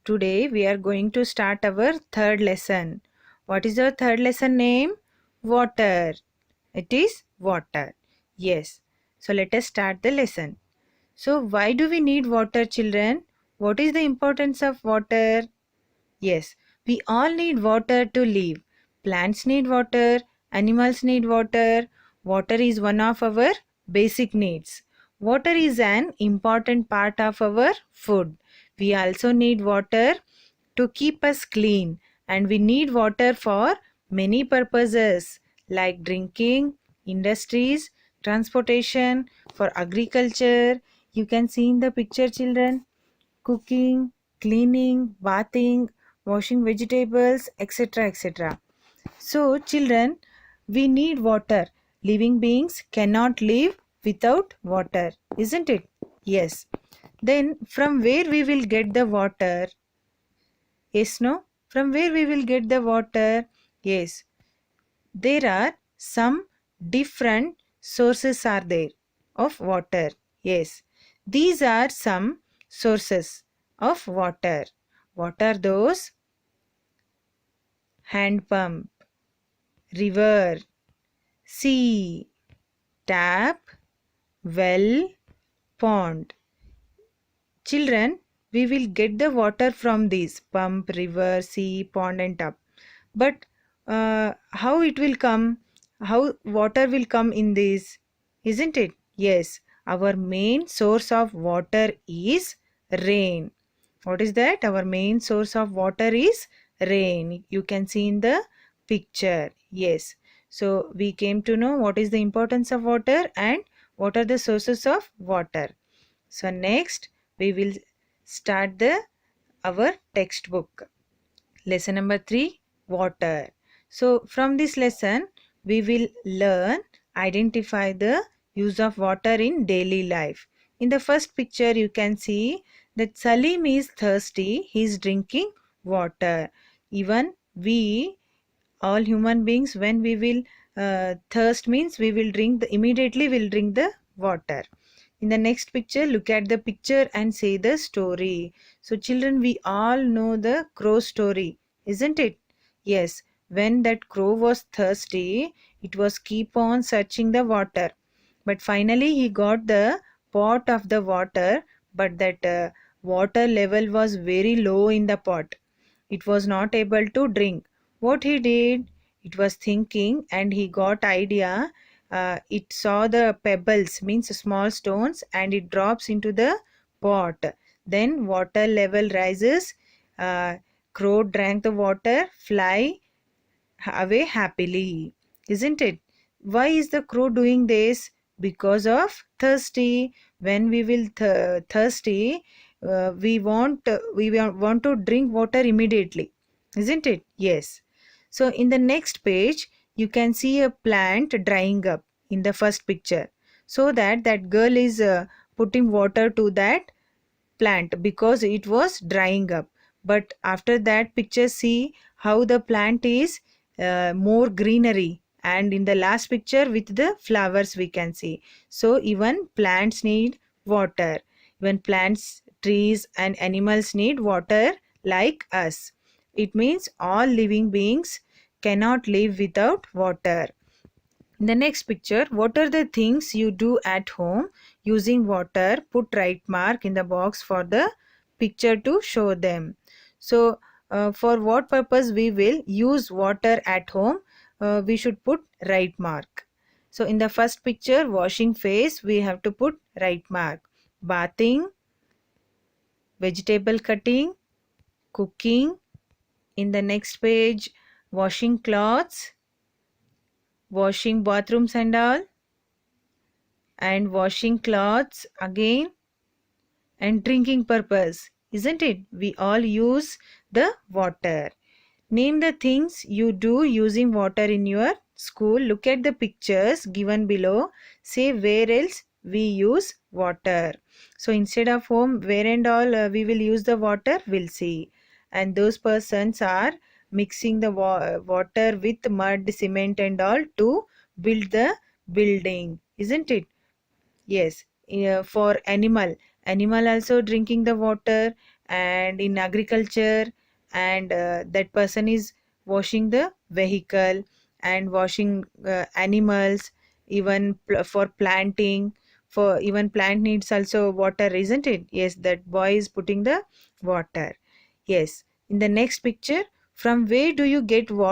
Today we are going to start our third lesson. What is our third lesson name? Water. It is water. Yes. So let us start the lesson. So why do we need water, children? What is the importance of water? Yes, we all need water to live. Plants need water, animals need water. Water is one of our basic needs. Water is an important part of our food. We also need water to keep us clean, and we need water for many purposes like drinking, industries, transportation, for agriculture. You can see in the picture, children, cooking, cleaning, bathing, washing vegetables, etc. etc. So, children, we need water. Living beings cannot live without water, isn't it? Yes. Then, from where we will get the water? Yes, no? From where we will get the water? Yes. There are some different sources are there of water. Yes. These are some sources of water. What are those? Hand pump, river, sea, tap, well, pond. Children, we will get the water from these pump, river, sea, pond and tap. But how it will come? How water will come in this? Isn't it? Yes. Our main source of water is rain. What is that? Our main source of water is rain. You can see in the picture. Yes. So we came to know what is the importance of water and what are the sources of water. So next we will start the our textbook. Lesson number 3, water. So from this lesson we will learn identify the use of water in daily life. In the first picture you can see that Salim is thirsty. He is drinking water. Even we all human beings, when we will thirst means we will drink immediately we'll drink the water. In the next picture, look at the picture and say the story. So children, we all know the crow story, isn't it? Yes, when that crow was thirsty, it was keep on searching the water. But finally he got the pot of the water, but that water level was very low in the pot. It was not able to drink. What he did? It was thinking and he got idea. It saw the pebbles, means small stones, and it drops into the pot. Then water level rises. Crow drank the water, fly away happily. Isn't it? Why is the crow doing this? Because of thirsty. When we will thirsty, we want to drink water immediately, isn't it? Yes. So in the next page you can see a plant drying up in the first picture, so that girl is putting water to that plant because it was drying up. But after that picture, see how the plant is more greenery, and in the last picture with the flowers we can see. So even plants need water. Even plants, trees and animals need water like us. It means all living beings cannot live without water. In the next picture, what are the things you do at home using water? Put right mark in the box for the picture to show them. So, for what purpose we will use water at home? We should put right mark. So, in the first picture, washing face, we have to put right mark. Bathing, vegetable cutting, cooking. In the next page, washing clothes, washing bathrooms and all, and washing clothes again, and drinking purpose, isn't it? We all use the water. Name the things you do using water in your school. Look at the pictures given below. Say where else we use water. So instead of home, where and all we will use the water, we'll see. And those persons are mixing the water with mud, cement and all to build the building, isn't it? Yes, for animal also drinking the water, and in agriculture, and that person is washing the vehicle and washing animals, even for planting. For even plant needs also water, isn't it? Yes, that boy is putting the water. Yes. In the next picture, from where do you get water?